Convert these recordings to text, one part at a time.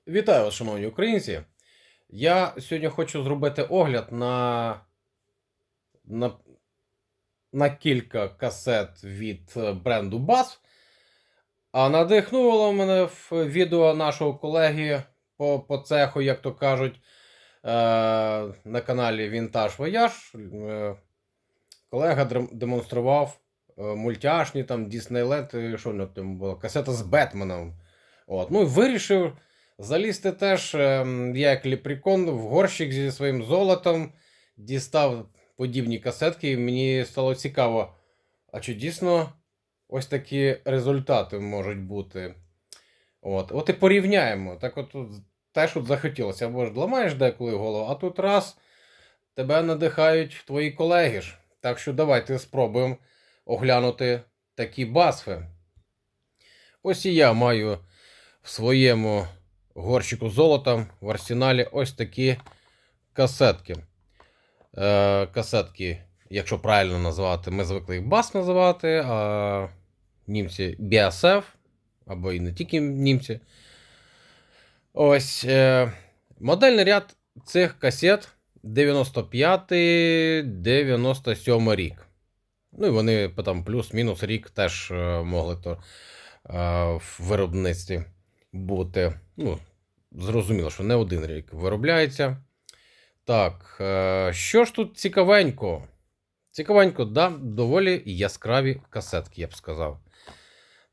Вітаю вас, шановні українці! Я сьогодні хочу зробити огляд на, на кілька касет від бренду Bass. А надихнуло мене в відео нашого колеги по цеху, як то кажуть, на каналі Vintage Voyage. Колега демонстрував мультяшні, там Disneyland, що в нього там було, касета з Бетменом. Ну і вирішив залізти теж, я як ліпрекон, в горщик зі своїм золотом, дістав подібні касетки, і мені стало цікаво, а чи дійсно ось такі результати можуть бути. От і порівняємо. Так от теж захотілося, або ж ламаєш деколи голову, а тут раз тебе надихають твої колеги ж. Так що давайте спробуємо оглянути такі басфи. Ось і я маю в своєму горщику золота в арсеналі ось такі касетки. Касетки, якщо правильно назвати, ми звикли їх бас називати, а німці BSF, або і не тільки німці. Ось модельний ряд цих касет 95-97 рік. Ну і вони там плюс-мінус рік теж могли то в виробництві бути. Ну, зрозуміло, що не один рік виробляється. Так, що ж тут цікавенько? Цікавенько, да, доволі яскраві касетки, я б сказав.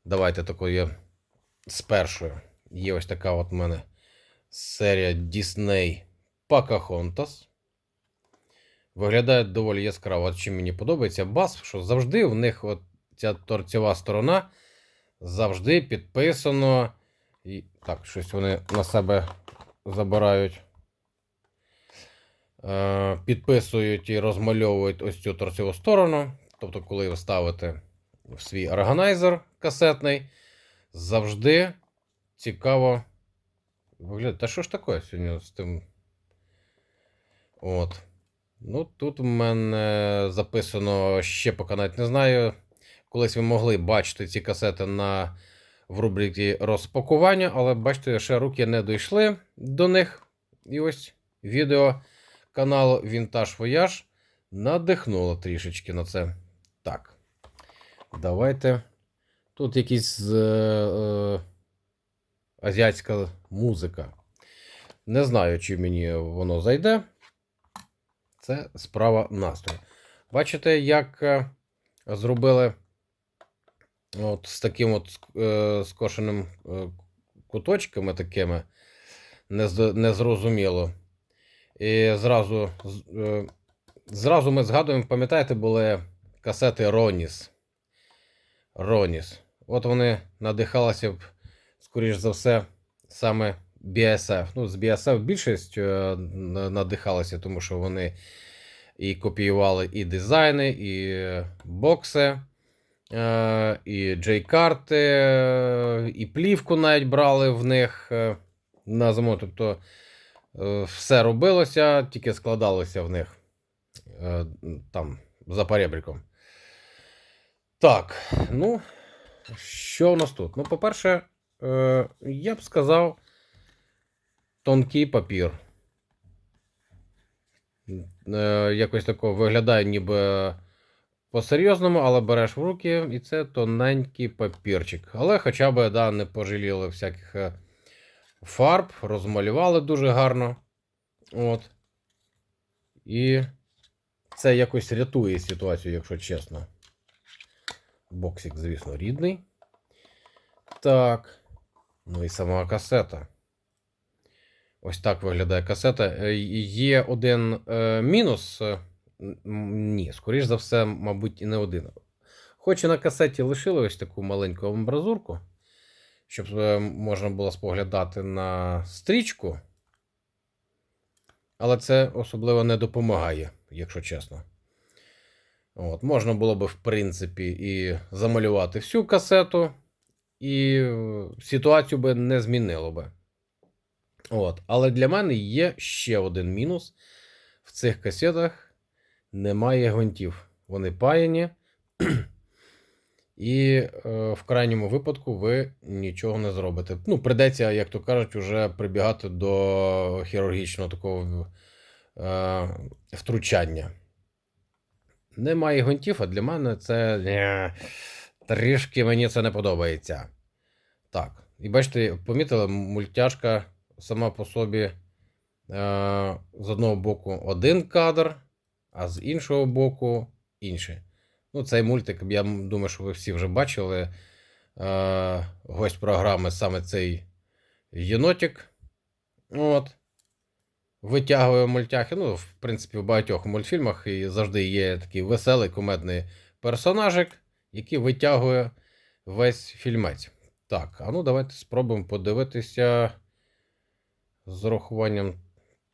Давайте такої з першою. Є ось така от в мене серія Disney Pocahontas. Виглядає доволі яскраво. От чим мені подобається бас, що завжди в них от ця торцева сторона завжди підписано. І так, щось вони на себе забирають. Підписують і розмальовують ось цю торцеву сторону. Тобто, коли ви ставите в свій органайзер касетний, завжди цікаво виглядає. Та що ж таке сьогодні з тим? От. Ну, тут в мене записано, ще поки навіть не знаю. Колись ви могли бачити ці касети в рубриці розпакування, але бачите, ще руки не дійшли до них. І ось відео каналу Vintage Voyage надихнуло трішечки на це. Так, давайте. Тут якась азіатська музика. Не знаю, чи мені воно зайде. Це справа настрою. Бачите, як зробили от з таким от скошеним куточками такими, незрозуміло. І зразу ми згадуємо, пам'ятаєте, були касети Ronis. От вони надихалися б, скоріш за все, саме BSF. Ну, з BSF більшість надихалася, тому що вони і копіювали і дизайни, і бокси, і джей-карти, і плівку навіть брали в них на замовлення. Тобто все робилося, тільки складалося в них там за перебріком. Так, ну, що у нас тут? Ну, по-перше, я б сказав, тонкий папір. Якось тако виглядає ніби по-серйозному, але береш в руки, і це тоненький папірчик. Але хоча б, да, не пожаліли всяких фарб, розмалювали дуже гарно. От. І це якось рятує ситуацію, якщо чесно. Боксик, звісно, рідний. Так. Ну і сама касета. Ось так виглядає касета. Є один мінус. Ні, скоріш за все, мабуть, і не один. Хоч і на касеті лишили ось таку маленьку амбразурку, щоб можна було споглядати на стрічку. Але це особливо не допомагає, якщо чесно. От, можна було б, в принципі, і замалювати всю касету, і ситуацію би не змінило би. От. Але для мене є ще один мінус. В цих касетах немає гвинтів. Вони паяні. І в крайньому випадку ви нічого не зробите. Ну, прийдеться, як то кажуть, вже прибігати до хірургічного такого втручання. Немає гвинтів, а для мене це трішки мені це не подобається. Так, і бачите, помітили, мультяшка сама по собі з одного боку один кадр, а з іншого боку інший. Ну, цей мультик, я думаю, що ви всі вже бачили. Гость програми саме цей єнотик. От. Витягує мультяхи. Ну, в принципі, в багатьох мультфільмах і завжди є такий веселий кумедний персонажик, який витягує весь фільмець. Так, а ну давайте спробуємо подивитися з урахуванням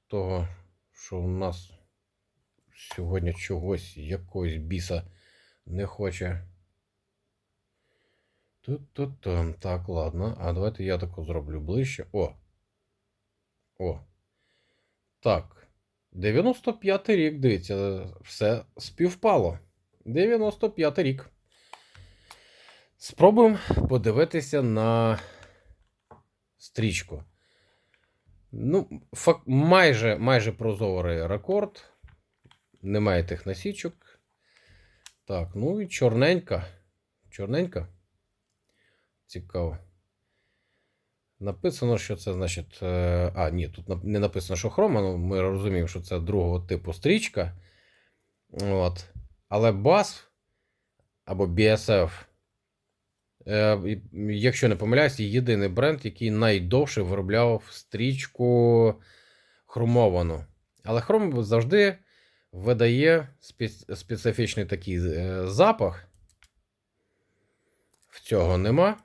того, що у нас сьогодні чогось, якогось біса не хоче. Тут. Так, ладно. А давайте я тако зроблю ближче. О. Так. 95-й рік, дивіться, все співпало. 95-й рік. Спробуємо подивитися на стрічку. Ну, майже прозорий рекорд. Немає тих насічок. Так, ну і чорненька. Чорненька. Цікаво. Написано, що це, значить. Ні, тут не написано, що хрома, ну ми розуміємо, що це другого типу стрічка. От. Але BASF або BASF, якщо не помиляюсь, єдиний бренд, який найдовше виробляв стрічку хромовану. Але хром завжди видає специфічний такий запах. В цього нема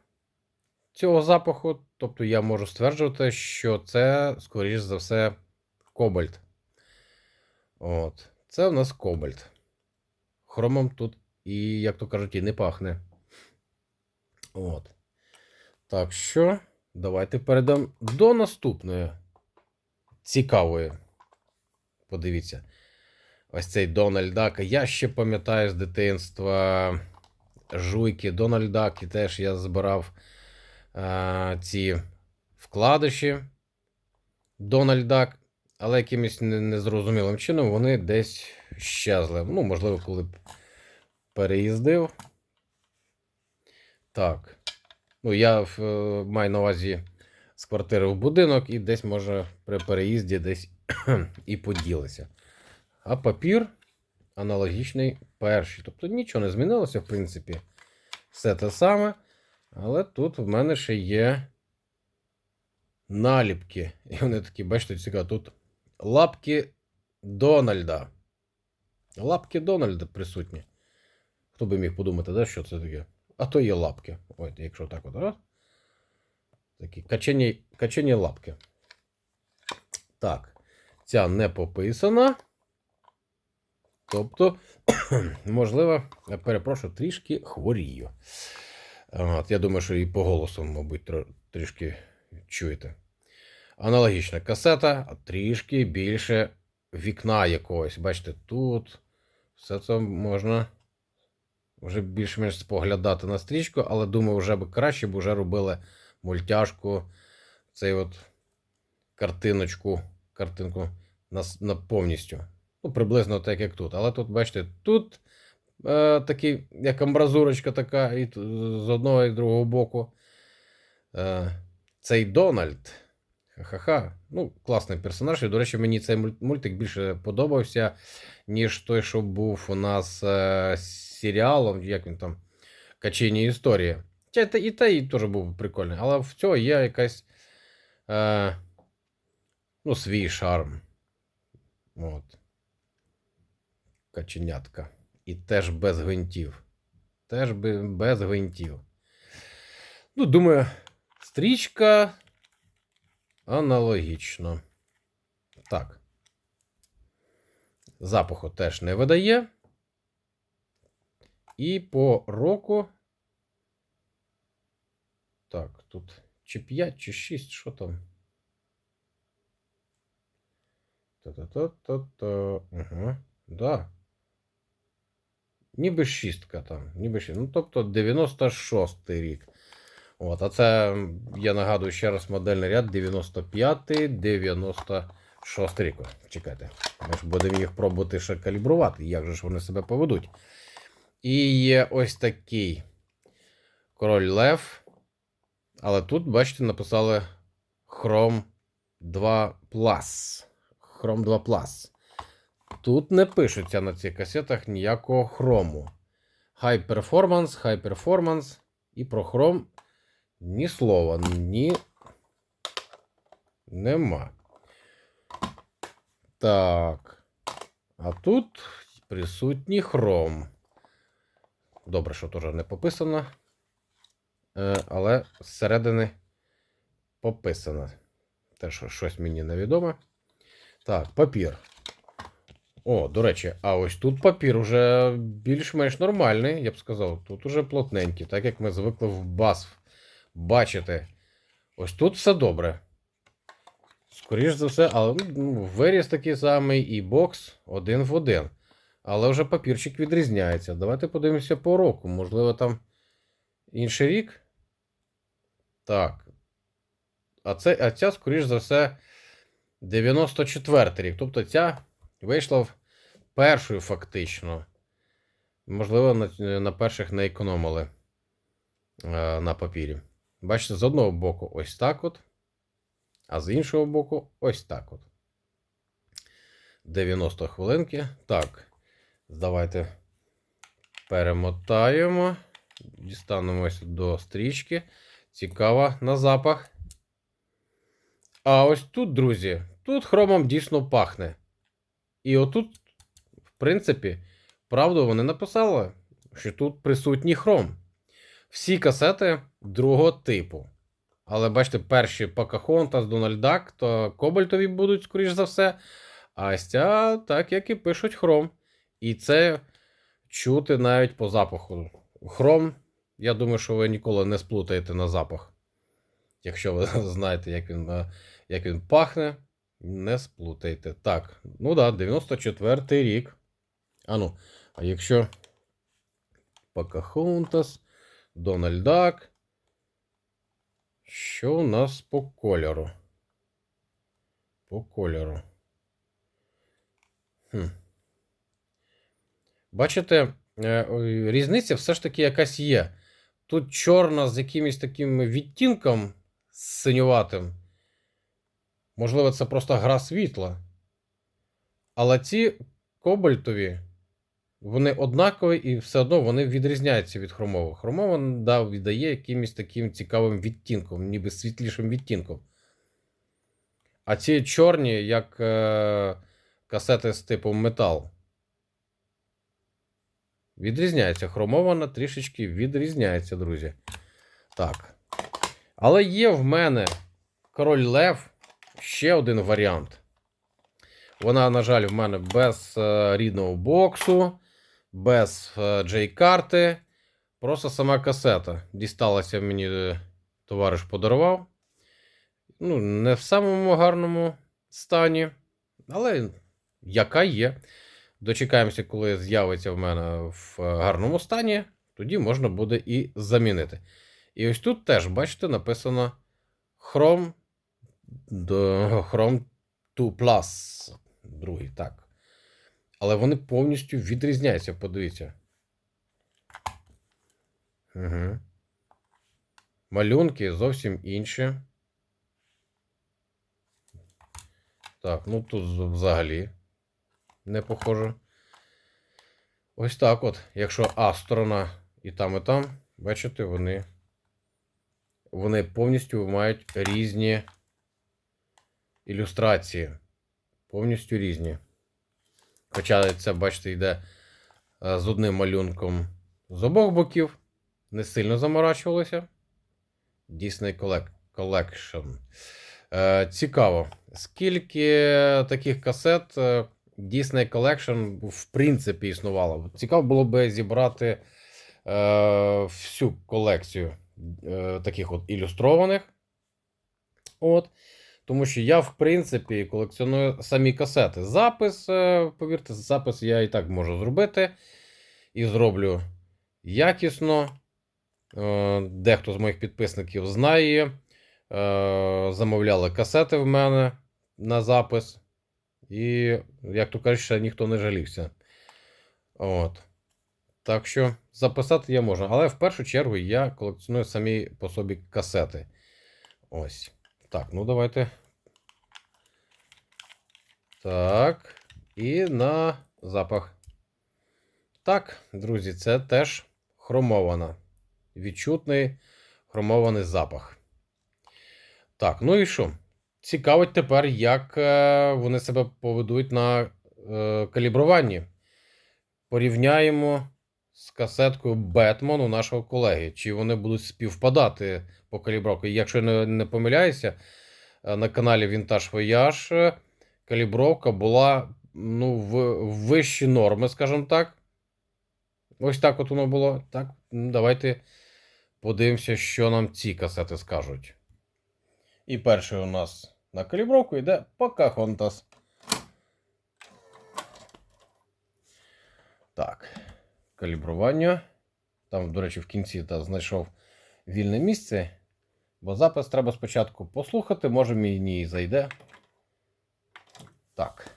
цього запаху. Тобто я можу стверджувати, що це, скоріш за все, кобальт. От. Це в нас кобальт. Хромом тут і, як то кажуть, і не пахне. От. Так що, давайте перейдемо до наступної цікавої. Подивіться. Ось цей Дональд Дак. Я ще пам'ятаю з дитинства жуйки Дональд Дак. І теж я збирав ці вкладиші Дональд Дак. Але якимось незрозумілим чином вони десь щезли. Ну, можливо, коли б переїздив. Так. Ну, я маю на увазі з квартири в будинок і десь, може, при переїзді десь і поділися. А папір аналогічний перший. Тобто нічого не змінилося, в принципі. Все те саме. Але тут в мене ще є наліпки. І вони такі, бачите, цікаво. Тут лапки Дональда. Лапки Дональда присутні. Хто би міг подумати, да, що це таке? А то є лапки. Ось, якщо так от, такі качені лапки. Так. Ця не пописана. Тобто, можливо, я перепрошую, трішки хворію. От, я думаю, що і по голосу, мабуть, трішки чуєте. Аналогічна касета, а трішки більше вікна якогось. Бачите, тут все це можна вже більш-менш споглядати на стрічку, але думаю, вже б краще, бо вже робили мультяшку, цей от картинку на повністю. Ну, приблизно так, як тут. Але тут, бачите, тут такий, як амбразурочка така, і з одного і з другого боку. Цей Дональд. Ха-ха-ха. Ну, класний персонаж. І, до речі, мені цей мультик більше подобався, ніж той, що був у нас серіалом, як він там, Качені історії. І той теж був прикольний. Але в цього є якась ну, свій шарм. От. Каченятка. І теж без гвинтів. Теж без гвинтів. Ну, думаю, стрічка аналогічно. Так. Запаху теж не видає. І по року. Так, тут чи 5, чи 6, що там? Та-та-та-та-та. Ага. Да. ніби шістка там. Ніби шістка. Ну, тобто 96-й рік. От, а це, я нагадую ще раз, модельний ряд 95-96 рік. Чекайте. Ми ж будемо їх пробувати ще калібрувати, як же ж вони себе поведуть. І є ось такий король Лев. Але тут, бачите, написали Chrome 2 Plus. Chrome 2 Plus. Тут не пишеться на цих касетах ніякого хрому. High Performance. І про хром ні слова, нема. Так. А тут присутній хром. Добре, що теж не пописано. Але зсередини пописано. Те, що щось мені невідоме. Так, папір. О, до речі, а ось тут папір уже більш-менш нормальний, я б сказав. Тут уже плотненький, так як ми звикли в BASF бачити. Ось тут все добре. Скоріш за все, але виріз такий самий і бокс один в один. Але вже папірчик відрізняється. Давайте подивимося по року. Можливо, там інший рік? Так. А ця, скоріш за все, 94-й рік. Тобто ця вийшла першою фактично. Можливо, на перших не економили на папірі. Бачите, з одного боку ось так от. А з іншого боку ось так от. 90 хвилинки. Так. Давайте перемотаємо. Дістанемося до стрічки. Цікаво на запах. А ось тут, друзі, тут хромом дійсно пахне. І отут, в принципі, правду вони написали, що тут присутній хром. Всі касети другого типу. Але бачите, перші Pocahontas, Donald Duck, то кобальтові будуть, скоріш за все. А ось ця, так як і пишуть, хром. І це чути навіть по запаху. Хром, я думаю, що ви ніколи не сплутаєте на запах. Якщо ви знаєте, як він пахне, не сплутайте. Так, ну да, 94-й рік. А якщо Pocahontas, Donald Duck, що у нас по кольору? По кольору. Бачите, різниця все ж таки якась є. Тут чорна з якимось таким відтінком синюватим. Можливо, це просто гра світла. Але ці кобальтові, вони однакові і все одно вони відрізняються від хромових. Хромова, да, віддає якимось таким цікавим відтінком, ніби світлішим відтінком. А ці чорні, як касети з типу метал. Відрізняється. Хромована трішечки відрізняється, друзі. Так. Але є в мене король Лев ще один варіант. Вона, на жаль, в мене без рідного боксу, без J-карти. Просто сама касета. Дісталася мені, товариш подарував. Ну, не в самому гарному стані, але яка є. Дочекаємося, коли з'явиться в мене в гарному стані, тоді можна буде і замінити. І ось тут теж, бачите, написано Chrome 2 Plus. Другий, так. Але вони повністю відрізняються, подивіться. Угу. Малюнки зовсім інші. Так, ну тут взагалі не похоже. Ось так от. Якщо А сторона і там, бачите, вони повністю мають різні ілюстрації. Повністю різні. Хоча це, бачите, йде з одним малюнком з обох боків. Не сильно заморачувалося. Disney Collection. Цікаво. Скільки таких касет Disney Collection в принципі існувало? Цікаво було б зібрати всю колекцію таких от ілюстрованих. От. Тому що я, в принципі, колекціоную самі касети. Запис, повірте, запис я і так можу зробити. і зроблю якісно. Дехто з моїх підписників знає, замовляли касети в мене на запис. І, як то кажуть, ще ніхто не жалівся. От. Так що записати я можу. Але в першу чергу я колекціоную самі по собі касети. Ось. Так, ну давайте. Так. І на запах. Так, друзі, це теж хромована. Відчутний хромований запах. Так, ну і що? Цікавить тепер, як вони себе поведуть на калібруванні. Порівняємо з касеткою Batman у нашого колеги. Чи вони будуть співпадати по калібровці. Якщо я не помиляюся, на каналі Vintage Voyage калібровка була в вищі норми, скажімо так. Ось так от воно було. Так, давайте подивимося, що нам ці касети скажуть. І перший у нас на калібровку йде Pocahontas. Так, калібрування. Там, до речі, в кінці знайшов вільне місце, бо запис треба спочатку послухати, може мені і зайде. Так.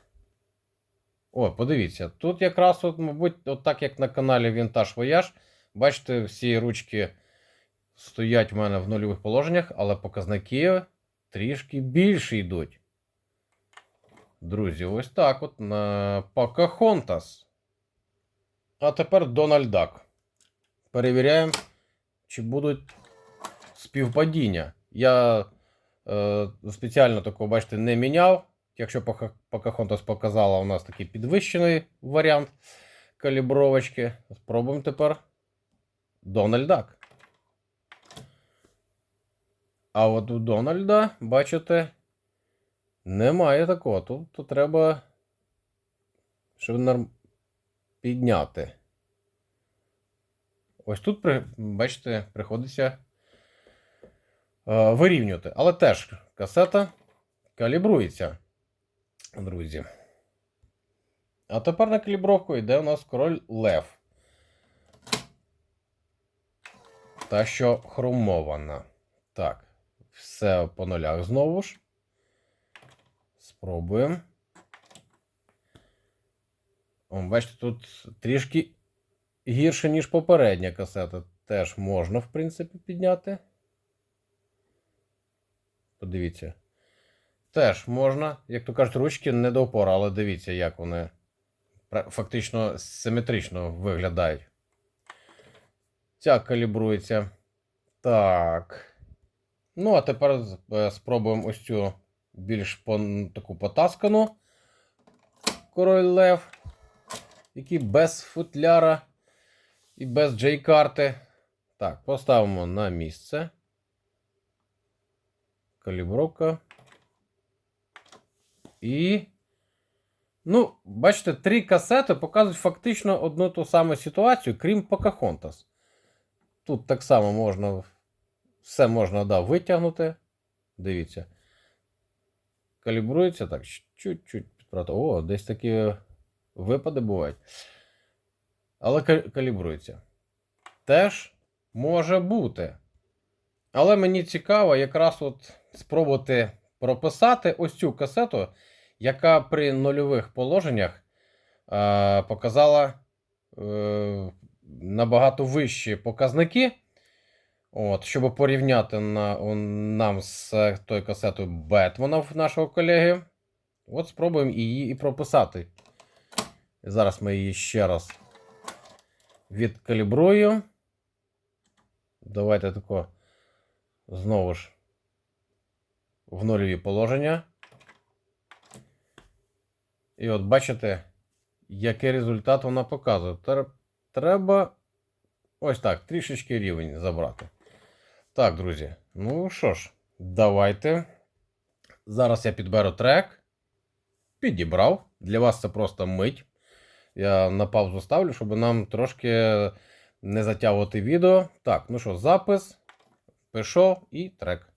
О, подивіться, тут якраз, мабуть, так як на каналі Vintage Voyage, бачите, всі ручки стоять в мене в нульових положеннях, але показники трішки більше йдуть. Друзі, ось так от на Pocahontas. А тепер Donald Duck. Перевіряємо, чи будуть співпадіння. Я спеціально такого, бачите, не міняв. Якщо Pocahontas показала у нас такий підвищений варіант калібровочки, спробуємо тепер Donald Duck. А от у Дональда, бачите, немає такого. Тут треба, щоб підняти. Ось тут, бачите, приходиться вирівнювати. Але теж касета калібрується, друзі. А тепер на калібровку йде у нас король Лев. Та, що хромована. Так, все по нулях знову ж. Спробуємо. Бачите, тут трішки гірше, ніж попередня касета. Теж можна, в принципі, підняти. Подивіться. Теж можна, як то кажуть, ручки не до опора, але дивіться, як вони фактично симетрично виглядають. Ця калібрується. Так. Ну, а тепер спробуємо ось цю більш таку потаскану король Лев, який без футляра і без J-карти. Так, поставимо на місце. Калібровка. І, ну, бачите, 3 касети показують фактично одну ту саму ситуацію, крім Pocahontas. Тут так само можна, все можна, да, витягнути. Дивіться. Калібрується так, чуть-чуть підправити. О, десь такі випади бувають. Але калібрується. Теж може бути. Але мені цікаво якраз от спробувати прописати ось цю касету, яка при нульових положеннях показала набагато вищі показники. От, щоб порівняти нам з тою касетою Бетмена нашого колеги. От спробуємо її і прописати. Зараз ми її ще раз відкалібруємо. Давайте тако знову ж в нульові положення. І от бачите, який результат вона показує. Треба ось так, трішечки рівень забрати. Так, друзі, ну що ж, давайте. Зараз я підберу трек. Підібрав. Для вас це просто мить. Я на паузу ставлю, щоб нам трошки не затягувати відео. Так, ну що, запис. Пішов і трек.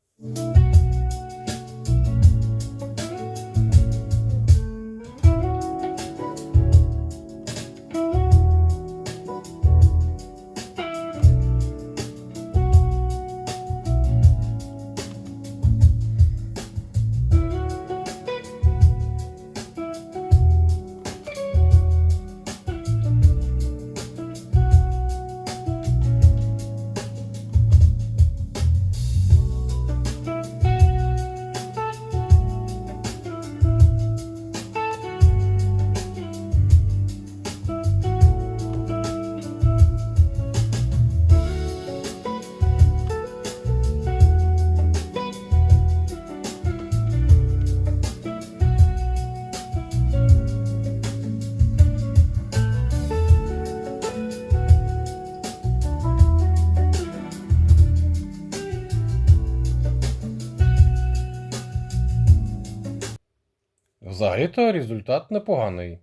взагалі-то результат непоганий.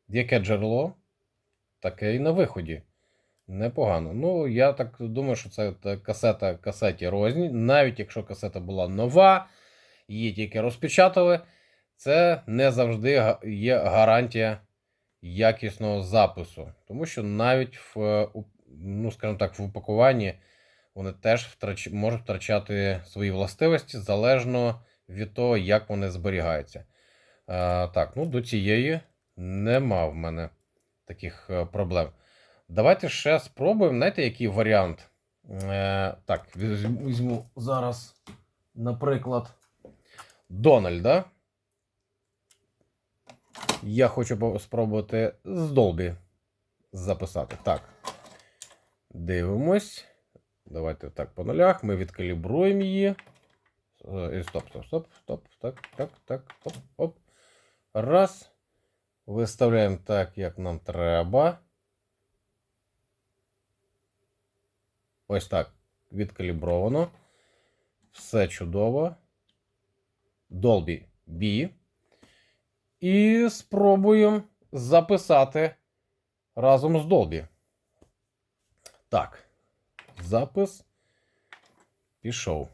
Яке джерело, таке і на виході. Непогано. Ну, я так думаю, що це касета касеті розні. Навіть якщо касета була нова, її тільки розпечатали, це не завжди є гарантія якісного запису. Тому що навіть ну, скажімо так, в упакуванні вони теж можуть втрачати свої властивості залежно від того, як вони зберігаються. Так, ну до цієї нема в мене таких проблем. Давайте ще спробуємо, знаєте, який варіант. Так, візьму зараз, наприклад, Дональда. Я хочу спробувати з Dolby записати. Так. Дивимось. Давайте так по нулях. Ми відкалібруємо її. Стоп. Так. Оп. Раз. Виставляємо так, як нам треба. Ось так. Відкалібровано. Все чудово. Dolby B. І спробуємо записати разом з Dolby. Так. Запис пішов.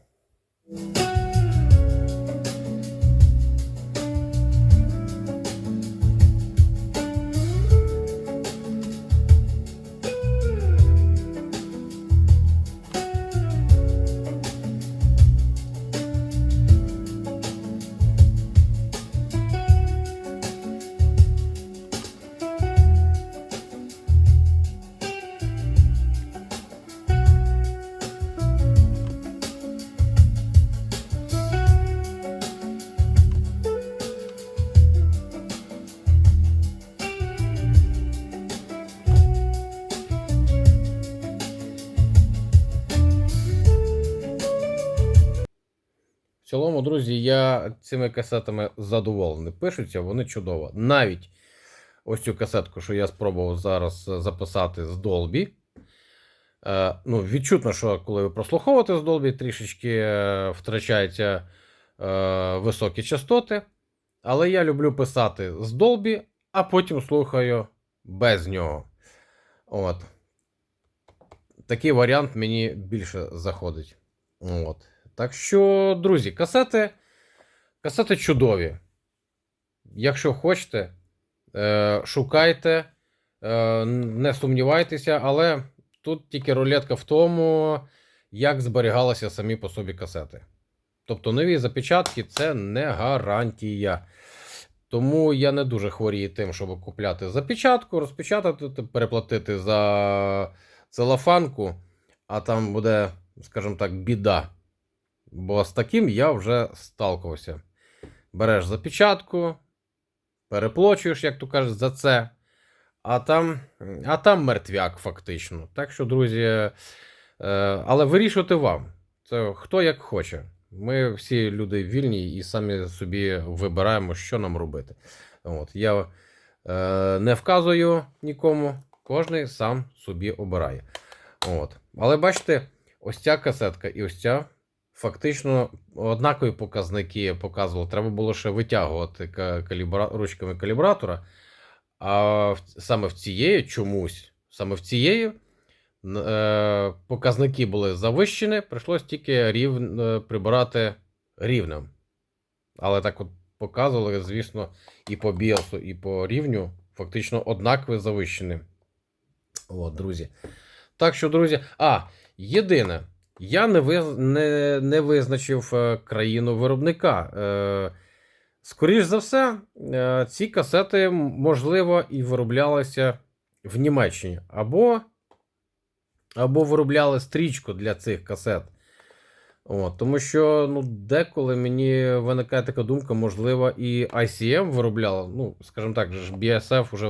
В цілому, друзі, я цими касетами задоволений. Пишуться, вони чудово. Навіть ось цю касетку, що я спробував зараз записати з Dolby. Ну, відчутно, що коли ви прослуховуєте з Dolby, трішечки втрачаються високі частоти. Але я люблю писати з Dolby, а потім слухаю без нього. От. Такий варіант мені більше заходить. От. Так що, друзі, касети чудові. Якщо хочете, шукайте, не сумнівайтеся, але тут тільки рулетка в тому, як зберігалися самі по собі касети. Тобто нові запечатки – це не гарантія. Тому я не дуже хворію тим, щоб купляти запечатку, розпечатати, переплатити за целофанку, а там буде, скажімо так, біда. Бо з таким я вже сталкувався. Береш запечатку, переплачуєш, як то кажуть, за це, а там мертвяк фактично. Так що, друзі, але вирішувати вам. Це хто як хоче. Ми всі люди вільні і самі собі вибираємо, що нам робити. От. Я не вказую нікому, кожен сам собі обирає. От. Але бачите, ось ця касетка і ось ця фактично однакові показники показували. Треба було ще витягувати ручками калібратора. А саме в цієї чомусь, показники були завищені, прийшлось тільки прибирати рівнем. Але так от показували, звісно, і по біосу, і по рівню фактично однакові завищені. От, друзі. Так що, друзі, єдине, я не визначив країну виробника. Скоріш за все, ці касети, можливо, і вироблялися в Німеччині. Або виробляли стрічку для цих касет. От, тому що деколи мені виникає така думка, можливо, і ICM виробляла. Ну, скажімо так, BSF вже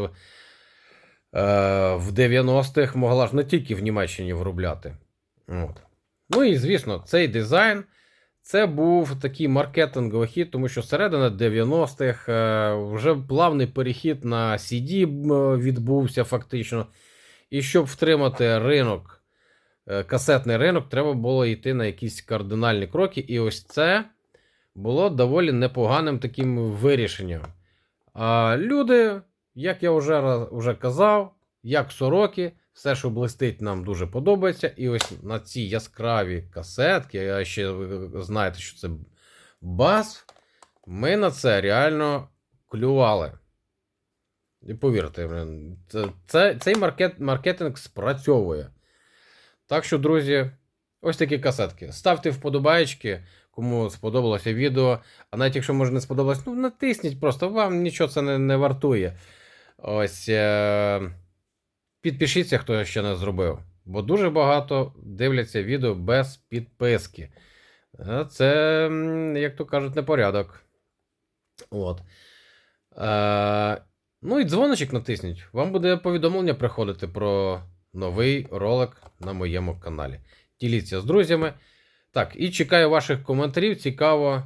в 90-х могла ж не тільки в Німеччині виробляти. От. Ну і, звісно, цей дизайн, це був такий маркетинговий хід, тому що середина 90-х вже плавний перехід на CD відбувся фактично. І щоб втримати ринок, касетний ринок, треба було йти на якісь кардинальні кроки. І ось це було доволі непоганим таким вирішенням. А люди, як я вже казав, як сороки, все, що блистить, нам дуже подобається. І ось на ці яскраві касетки, а ще ви знаєте, що це бас, ми на це реально клювали. І повірте, цей маркетинг спрацьовує. Так що, друзі, ось такі касетки. Ставте вподобайки, кому сподобалося відео. А навіть якщо, може, не сподобалось, ну натисніть просто, вам нічого це не вартує. Ось. Підпишіться, хто ще не зробив. Бо дуже багато дивляться відео без підписки. Це, як то кажуть, непорядок. От. Ну і дзвоночок натисніть. Вам буде повідомлення приходити про новий ролик на моєму каналі. Діліться з друзями. Так, і чекаю ваших коментарів. Цікаво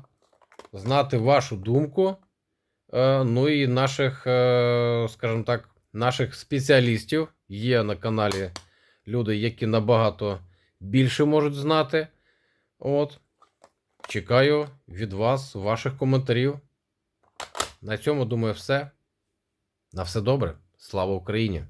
знати вашу думку. Ну і наших, скажімо так, наших спеціалістів. Є на каналі люди, які набагато більше можуть знати. От. Чекаю від вас, ваших коментарів. На цьому, думаю, все. На все добре. Слава Україні!